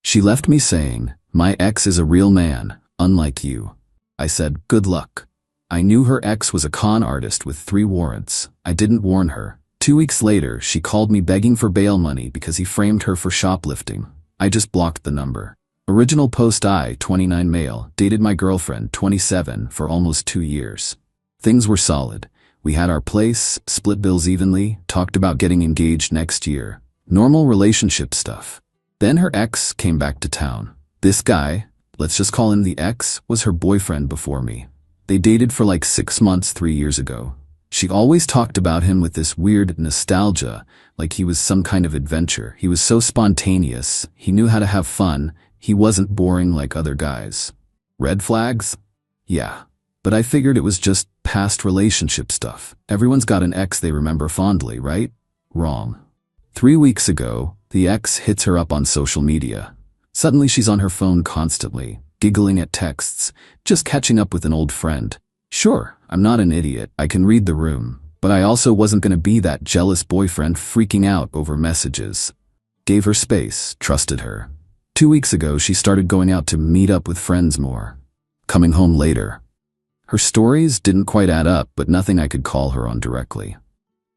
She left me saying, "My ex is a real man, unlike you." I said, "Good luck." I knew her ex was a con artist with 3 warrants. I didn't warn her. 2 weeks later, she called me begging for bail money because he framed her for shoplifting. I just blocked the number. Original post: I, 29 male, dated my girlfriend, 27, for almost 2 years. Things were solid. We had our place, split bills evenly, talked about getting engaged next year. Normal relationship stuff. Then her ex came back to town. This guy, let's just call him the ex, was her boyfriend before me. They dated for like 6 months 3 years ago. She always talked about him with this weird nostalgia, like he was some kind of adventure. He was so spontaneous, he knew how to have fun, he wasn't boring like other guys. Red flags? Yeah. But I figured it was just past relationship stuff. Everyone's got an ex they remember fondly, right? Wrong. 3 weeks ago, the ex hits her up on social media. Suddenly she's on her phone constantly, giggling at texts, just catching up with an old friend. Sure, I'm not an idiot, I can read the room, but I also wasn't gonna be that jealous boyfriend freaking out over messages. Gave her space, trusted her. 2 weeks ago, she started going out to meet up with friends more. Coming home later. Her stories didn't quite add up, but nothing I could call her on directly.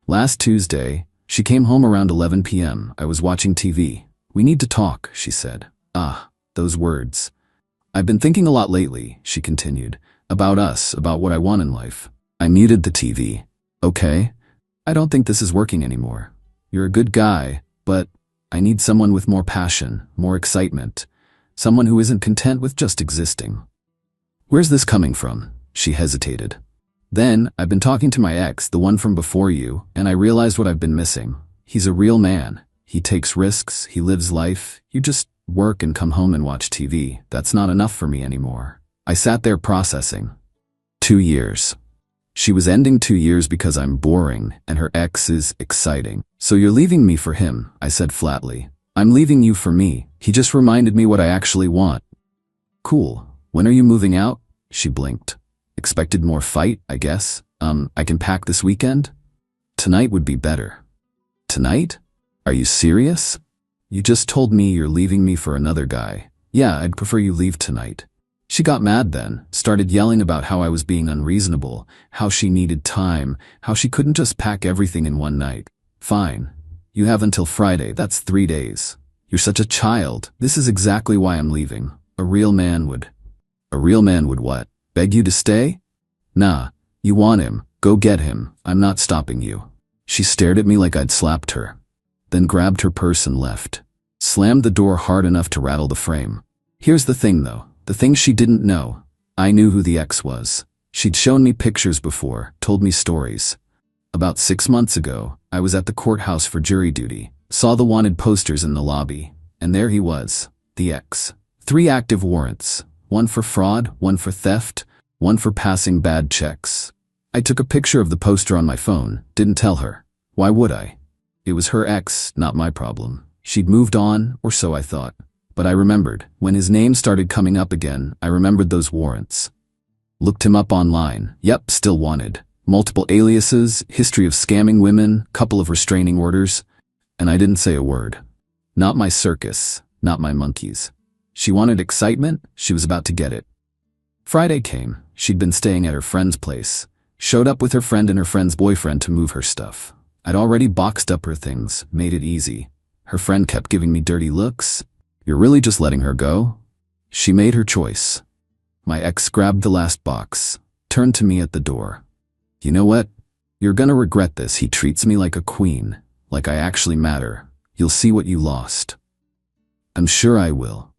Last Tuesday, she came home around 11 p.m. I was watching TV. "We need to talk," she said. Ah, those words. "I've been thinking a lot lately," she continued, "about us, about what I want in life." I muted the TV. "Okay, I don't think this is working anymore. You're a good guy, but I need someone with more passion, more excitement. Someone who isn't content with just existing." "Where's this coming from?" She hesitated. "Then, I've been talking to my ex, the one from before you, and I realized what I've been missing. He's a real man. He takes risks, he lives life. You just work and come home and watch TV. That's not enough for me anymore." I sat there processing. 2 years. She was ending 2 years because I'm boring, and her ex is exciting. "So you're leaving me for him," I said flatly. "I'm leaving you for me. He just reminded me what I actually want." "Cool. When are you moving out?" She blinked. "Expected more fight, I guess. I can pack this weekend?" "Tonight would be better." "Tonight? Are you serious? You just told me you're leaving me for another guy." "Yeah, I'd prefer you leave tonight." She got mad then, started yelling about how I was being unreasonable, how she needed time, how she couldn't just pack everything in one night. "Fine. You have until Friday, that's 3 days. You're such a child. This is exactly why I'm leaving. A real man would." "A real man would what? Beg you to stay?" "Nah, you want him, go get him. I'm not stopping you." She stared at me like I'd slapped her, then grabbed her purse and left. Slammed the door hard enough to rattle the frame. Here's the thing though, the thing she didn't know. I knew who the ex was. She'd shown me pictures before, told me stories. About 6 months ago, I was at the courthouse for jury duty, saw the wanted posters in the lobby, and there he was, the ex. 3 active warrants. 1 for fraud, 1 for theft, 1 for passing bad checks. I took a picture of the poster on my phone, didn't tell her. Why would I? It was her ex, not my problem. She'd moved on, or so I thought. But I remembered, when his name started coming up again, I remembered those warrants. Looked him up online. Yep, still wanted. Multiple aliases, history of scamming women, couple of restraining orders. And I didn't say a word. Not my circus, not my monkeys. She wanted excitement, she was about to get it. Friday came. She'd been staying at her friend's place. Showed up with her friend and her friend's boyfriend to move her stuff. I'd already boxed up her things, made it easy. Her friend kept giving me dirty looks. "You're really just letting her go?" She made her choice. My ex grabbed the last box, turned to me at the door. "You know what? You're gonna regret this. He treats me like a queen, like I actually matter. You'll see what you lost." "I'm sure I will."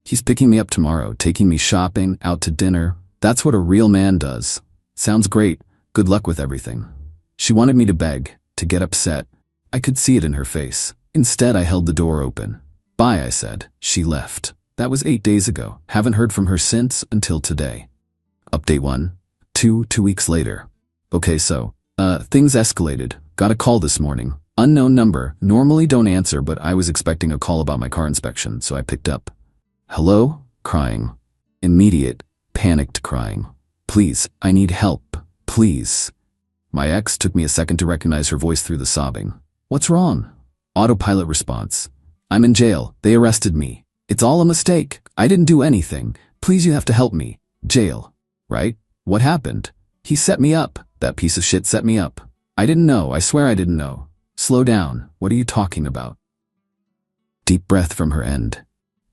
He's picking me up tomorrow, taking me shopping, out to dinner. That's what a real man does. Sounds great. Good luck with everything. She wanted me to beg, to get upset. I could see it in her face. Instead, I held the door open. "Bye," I said. She left. That was 8 days ago. Haven't heard from her since until today. Update 1. 2 weeks later. Okay, so, things escalated. Got a call this morning. Unknown number. Normally don't answer, but I was expecting a call about my car inspection, so I picked up. "Hello?" Crying. Immediate, panicked crying. "Please, I need help. Please." My ex took me a second to recognize her voice through the sobbing. "What's wrong?" Autopilot response. I'm in jail. They arrested me. It's all a mistake. I didn't do anything. Please, you have to help me. Jail. Right? What happened? He set me up. That piece of shit set me up. I didn't know. I swear I didn't know. Slow down. What are you talking about? Deep breath from her end.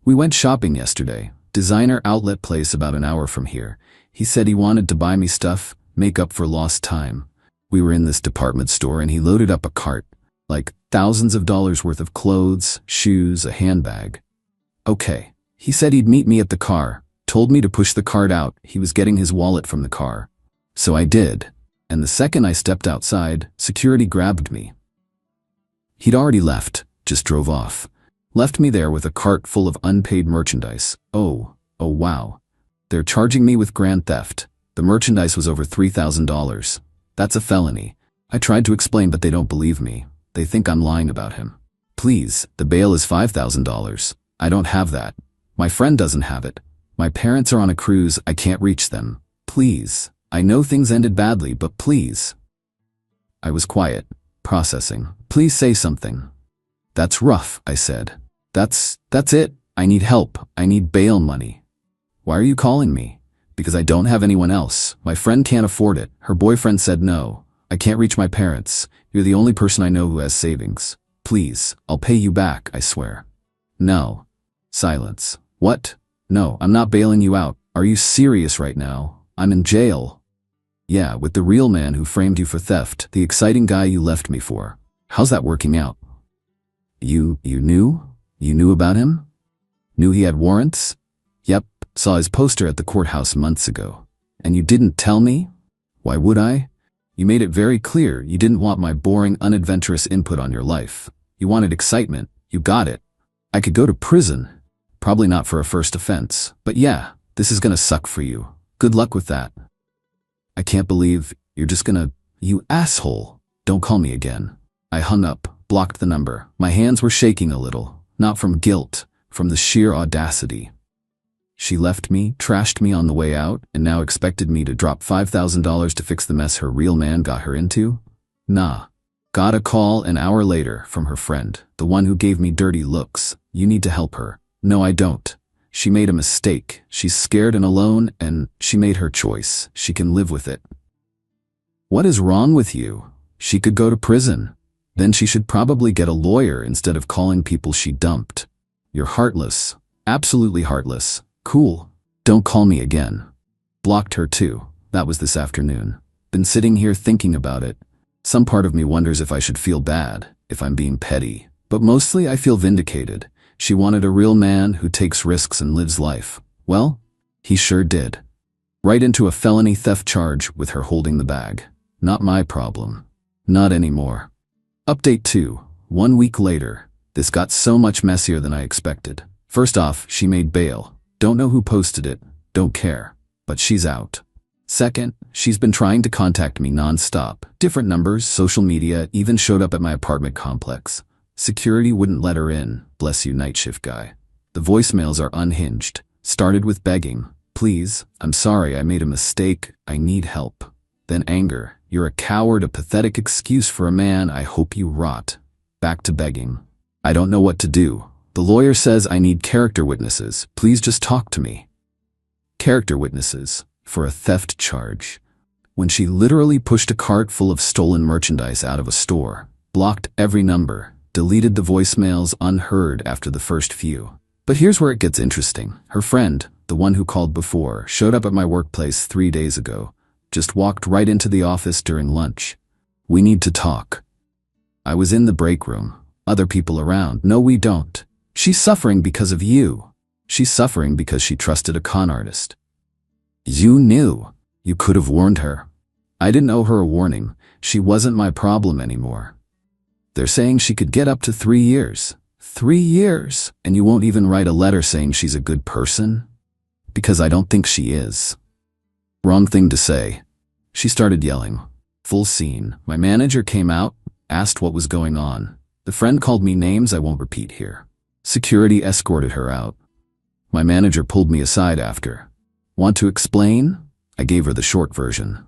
We went shopping yesterday. Designer outlet place about an hour from here. He said he wanted to buy me stuff, make up for lost time. We were in this department store and he loaded up a cart. Like thousands of dollars worth of clothes, shoes, a handbag. Okay. He said he'd meet me at the car. Told me to push the cart out. He was getting his wallet from the car. So I did. And the second I stepped outside, security grabbed me. He'd already left, just drove off. Left me there with a cart full of unpaid merchandise. Oh wow. They're charging me with grand theft. The merchandise was over $3,000. That's a felony. I tried to explain, but they don't believe me. They think I'm lying about him. Please, the bail is $5,000. I don't have that. My friend doesn't have it. My parents are on a cruise. I can't reach them. Please. I know things ended badly, but please. I was quiet, processing. Please say something. That's rough, I said. That's it. I need help. I need bail money. Why are you calling me? Because I don't have anyone else. My friend can't afford it. Her boyfriend said no. I can't reach my parents. You're the only person I know who has savings. Please, I'll pay you back, I swear. No. Silence. What? No, I'm not bailing you out. Are you serious right now? I'm in jail. Yeah, with the real man who framed you for theft, the exciting guy you left me for. How's that working out? You knew? You knew about him? Knew he had warrants? Yep, saw his poster at the courthouse months ago. And you didn't tell me? Why would I? You made it very clear you didn't want my boring, unadventurous input on your life. You wanted excitement. You got it. I could go to prison. Probably not for a first offense. But yeah, this is gonna suck for you. Good luck with that. I can't believe you're just gonna... You asshole. Don't call me again. I hung up, blocked the number. My hands were shaking a little. Not from guilt, from the sheer audacity. She left me, trashed me on the way out, and now expected me to drop $5,000 to fix the mess her real man got her into? Nah. Got a call an hour later from her friend, the one who gave me dirty looks. You need to help her. No, I don't. She made a mistake. She's scared and alone, and she made her choice. She can live with it. What is wrong with you? She could go to prison. Then she should probably get a lawyer instead of calling people she dumped. You're heartless. Absolutely heartless. Cool. Don't call me again. Blocked her too. That was this afternoon. Been sitting here thinking about it. Some part of me wonders if I should feel bad, if I'm being petty. But mostly I feel vindicated. She wanted a real man who takes risks and lives life. Well, he sure did. Right into a felony theft charge with her holding the bag. Not my problem. Not anymore. Update 2. 1 week later. This got so much messier than I expected. First off, she made bail. Don't know who posted it. Don't care. But she's out. Second, she's been trying to contact me non-stop. Different numbers, social media, even showed up at my apartment complex. Security wouldn't let her in. Bless you, night shift guy. The voicemails are unhinged. Started with begging. Please, I'm sorry, I made a mistake. I need help. Then anger. You're a coward, a pathetic excuse for a man. I hope you rot. Back to begging. I don't know what to do. The lawyer says I need character witnesses. Please just talk to me. Character witnesses for a theft charge. When she literally pushed a cart full of stolen merchandise out of a store, blocked every number, deleted the voicemails unheard after the first few. But here's where it gets interesting. Her friend, the one who called before, showed up at my workplace 3 days ago. Just walked right into the office during lunch. We need to talk. I was in the break room. Other people around. No, we don't. She's suffering because of you. She's suffering because she trusted a con artist. You knew. You could have warned her. I didn't owe her a warning. She wasn't my problem anymore. They're saying she could get up to 3 years. 3 years? And you won't even write a letter saying she's a good person? Because I don't think she is. Wrong thing to say. She started yelling. Full scene. My manager came out, asked what was going on. The friend called me names I won't repeat here. Security escorted her out. My manager pulled me aside after. Want to explain? I gave her the short version.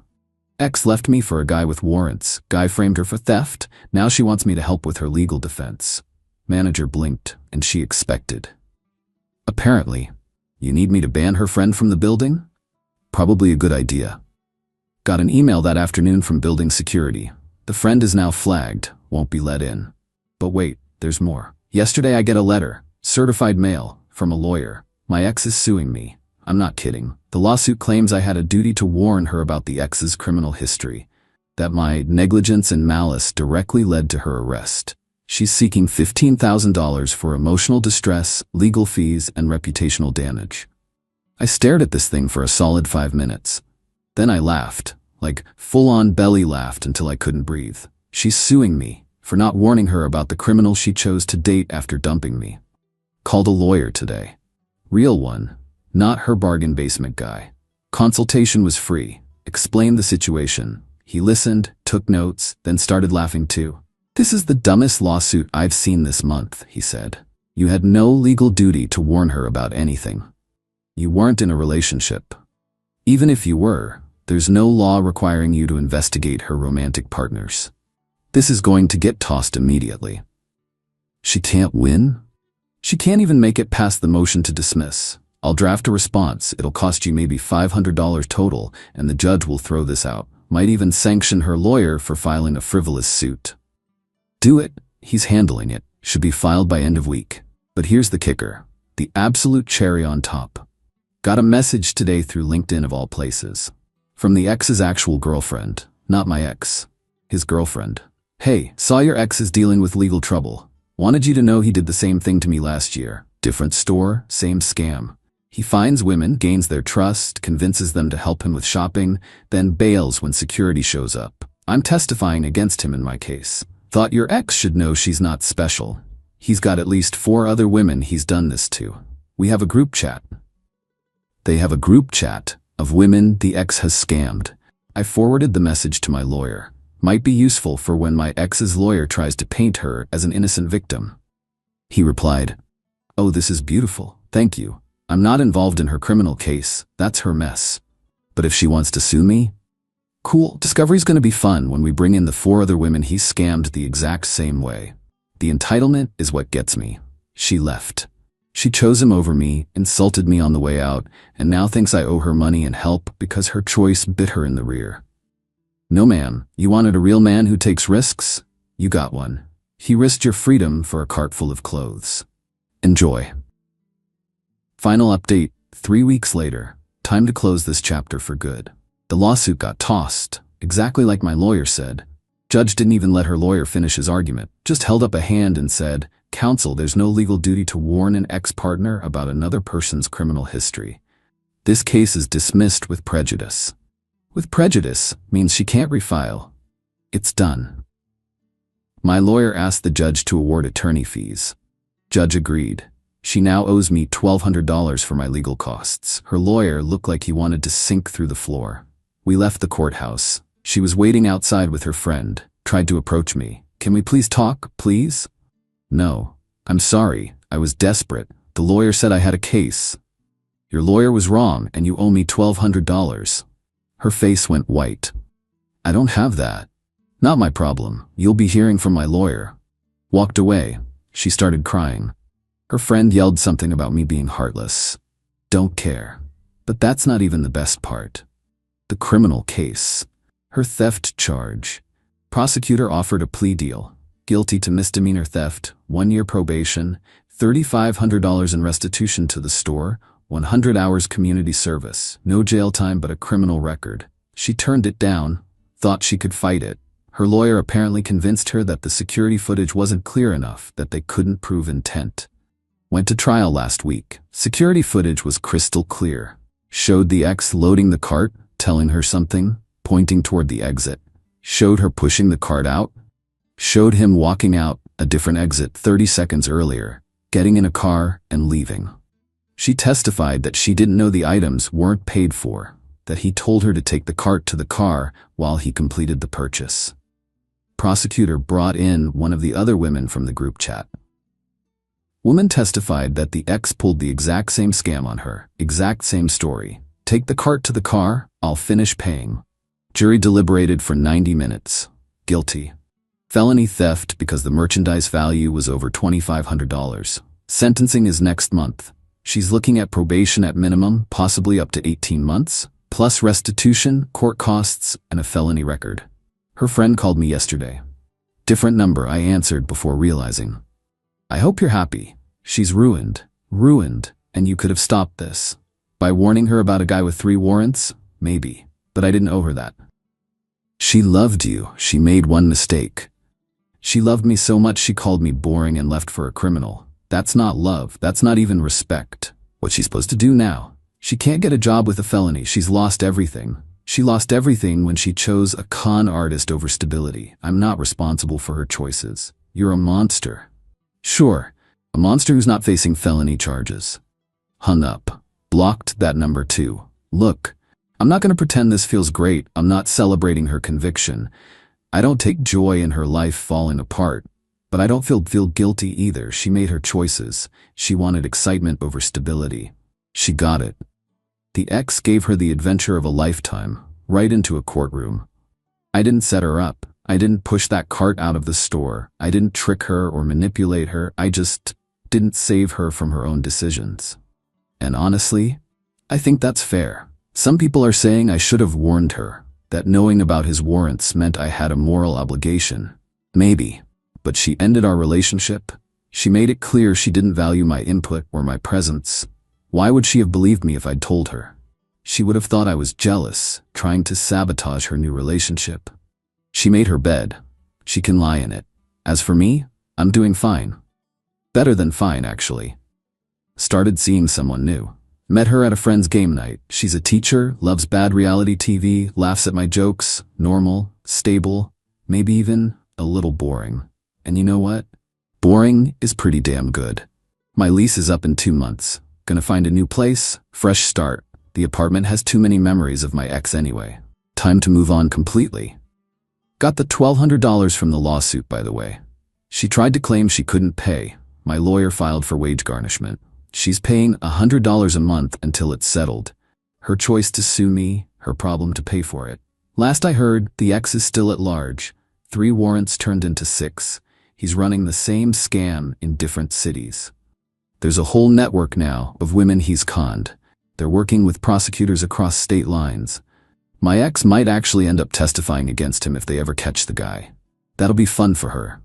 Ex left me for a guy with warrants. Guy framed her for theft. Now she wants me to help with her legal defense. Manager blinked, and she expected. Apparently. You need me to ban her friend from the building? Probably a good idea. Got an email that afternoon from building security. The friend is now flagged, won't be let in. But wait, there's more. Yesterday I get a letter, certified mail, from a lawyer. My ex is suing me. I'm not kidding. The lawsuit claims I had a duty to warn her about the ex's criminal history, that my negligence and malice directly led to her arrest. She's seeking $15,000 for emotional distress, legal fees, and reputational damage. I stared at this thing for a solid 5 minutes. Then I laughed, like full-on belly laughed until I couldn't breathe. She's suing me for not warning her about the criminal she chose to date after dumping me. Called a lawyer today. Real one, not her bargain basement guy. Consultation was free. Explained the situation. He listened, took notes, then started laughing too. This is the dumbest lawsuit I've seen this month, he said. You had no legal duty to warn her about anything. You weren't in a relationship. Even if you were, there's no law requiring you to investigate her romantic partners. This is going to get tossed immediately. She can't win? She can't even make it past the motion to dismiss. I'll draft a response. It'll cost you maybe $500 total, and the judge will throw this out. Might even sanction her lawyer for filing a frivolous suit. Do it. He's handling it. Should be filed by end of week. But here's the kicker. The absolute cherry on top. Got a message today through LinkedIn of all places. From the ex's actual girlfriend. Not my ex. His girlfriend. Hey, saw your ex is dealing with legal trouble. Wanted you to know he did the same thing to me last year. Different store, same scam. He finds women, gains their trust, convinces them to help him with shopping, then bails when security shows up. I'm testifying against him in my case. Thought your ex should know she's not special. He's got at least 4 other women he's done this to. We have a group chat. They have a group chat of women the ex has scammed. I forwarded the message to my lawyer. Might be useful for when my ex's lawyer tries to paint her as an innocent victim. He replied, "Oh, this is beautiful. Thank you. I'm not involved in her criminal case. That's her mess. But if she wants to sue me, cool. Discovery's gonna be fun when we bring in the 4 other women he scammed the exact same way. The entitlement is what gets me." She left. She chose him over me, insulted me on the way out, and now thinks I owe her money and help because her choice bit her in the rear. No ma'am, you wanted a real man who takes risks? You got one. He risked your freedom for a cart full of clothes. Enjoy. Final update, 3 weeks later. Time to close this chapter for good. The lawsuit got tossed, exactly like my lawyer said. Judge didn't even let her lawyer finish his argument, just held up a hand and said, "Counsel, there's no legal duty to warn an ex-partner about another person's criminal history. This case is dismissed with prejudice." With prejudice means she can't refile. It's done. My lawyer asked the judge to award attorney fees. Judge agreed. She now owes me $1,200 for my legal costs. Her lawyer looked like he wanted to sink through the floor. We left the courthouse. She was waiting outside with her friend, tried to approach me. "Can we please talk, please?" "No. I'm sorry. I was desperate. The lawyer said I had a case." "Your lawyer was wrong and you owe me $1,200. Her face went white. "I don't have that." "Not my problem. You'll be hearing from my lawyer." Walked away. She started crying. Her friend yelled something about me being heartless. Don't care. But that's not even the best part. The criminal case. Her theft charge. Prosecutor offered a plea deal. Guilty to misdemeanor theft, 1 year probation, $3,500 in restitution to the store, 100 hours community service, no jail time but a criminal record. She turned it down, thought she could fight it. Her lawyer apparently convinced her that the security footage wasn't clear enough, that they couldn't prove intent. Went to trial last week. Security footage was crystal clear. Showed the ex loading the cart, telling her something, pointing toward the exit. Showed her pushing the cart out. Showed him walking out a different exit 30 seconds earlier, getting in a car and leaving. She testified that she didn't know the items weren't paid for, that he told her to take the cart to the car while he completed the purchase. Prosecutor brought in one of the other women from the group chat. Woman testified that the ex pulled the exact same scam on her, exact same story. Take the cart to the car, I'll finish paying. Jury deliberated for 90 minutes. Guilty. Felony theft because the merchandise value was over $2,500. Sentencing is next month. She's looking at probation at minimum, possibly up to 18 months, plus restitution, court costs, and a felony record. Her friend called me yesterday. Different number, I answered before realizing. I hope you're happy. She's ruined, and you could have stopped this. By warning her about a guy with 3 warrants? Maybe, but I didn't owe her that. She loved you, she made one mistake. She loved me so much she called me boring and left for a criminal. That's not love, that's not even respect. What's she supposed to do now? She can't get a job with a felony, she's lost everything. She lost everything when she chose a con artist over stability. I'm not responsible for her choices. You're a monster. Sure, a monster who's not facing felony charges. Hung up. Blocked that number too. Look, I'm not going to pretend this feels great. I'm not celebrating her conviction. I don't take joy in her life falling apart. But I don't feel guilty either. She made her choices. She wanted excitement over stability. She got it. The ex gave her the adventure of a lifetime, right into a courtroom. I didn't set her up. I didn't push that cart out of the store. I didn't trick her or manipulate her. I just didn't save her from her own decisions. And honestly, I think that's fair. Some people are saying I should have warned her, that knowing about his warrants meant I had a moral obligation. Maybe. But she ended our relationship. She made it clear she didn't value my input or my presence. Why would she have believed me if I'd told her? She would have thought I was jealous, trying to sabotage her new relationship. She made her bed. She can lie in it. As for me, I'm doing fine. Better than fine, actually. Started seeing someone new. Met her at a friend's game night. She's a teacher, loves bad reality TV, laughs at my jokes, normal, stable, maybe even a little boring. And you know what? Boring is pretty damn good. My lease is up in 2 months. Gonna find a new place, fresh start. The apartment has too many memories of my ex anyway. Time to move on completely. Got the $1,200 from the lawsuit, by the way. She tried to claim she couldn't pay. My lawyer filed for wage garnishment. She's paying $100 a month until it's settled. Her choice to sue me, her problem to pay for it. Last I heard, the ex is still at large. 3 warrants turned into 6. He's running the same scam in different cities. There's a whole network now of women he's conned. They're working with prosecutors across state lines. My ex might actually end up testifying against him if they ever catch the guy. That'll be fun for her.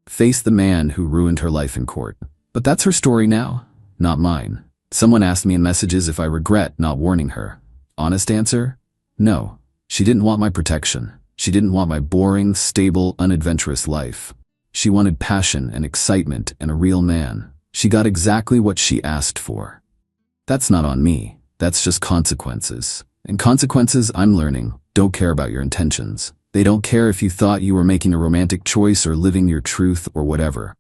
Face the man who ruined her life in court. But that's her story now, not mine. Someone asked me in messages if I regret not warning her. Honest answer? No. She didn't want my protection. She didn't want my boring, stable, unadventurous life. She wanted passion and excitement and a real man. She got exactly what she asked for. That's not on me. That's just consequences. And consequences, I'm learning, don't care about your intentions. They don't care if you thought you were making a romantic choice or living your truth or whatever.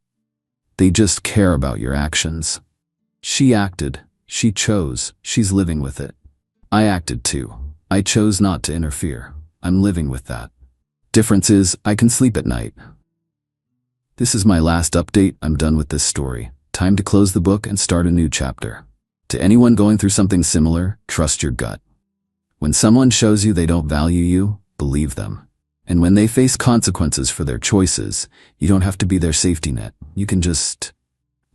They just care about your actions. She acted. She chose. She's living with it. I acted too. I chose not to interfere. I'm living with that. Difference is, I can sleep at night. This is my last update. I'm done with this story. Time to close the book and start a new chapter. To anyone going through something similar, trust your gut. When someone shows you they don't value you, believe them. And when they face consequences for their choices, you don't have to be their safety net. You can just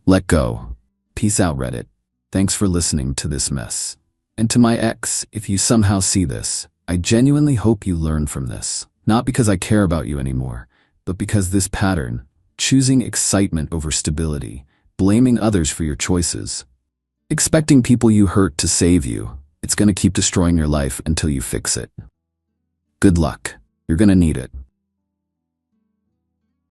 let go. Peace out, Reddit. Thanks for listening to this mess. And to my ex, if you somehow see this, I genuinely hope you learn from this. Not because I care about you anymore, but because this pattern, choosing excitement over stability, blaming others for your choices, expecting people you hurt to save you, it's going to keep destroying your life until you fix it. Good luck. You're going to need it.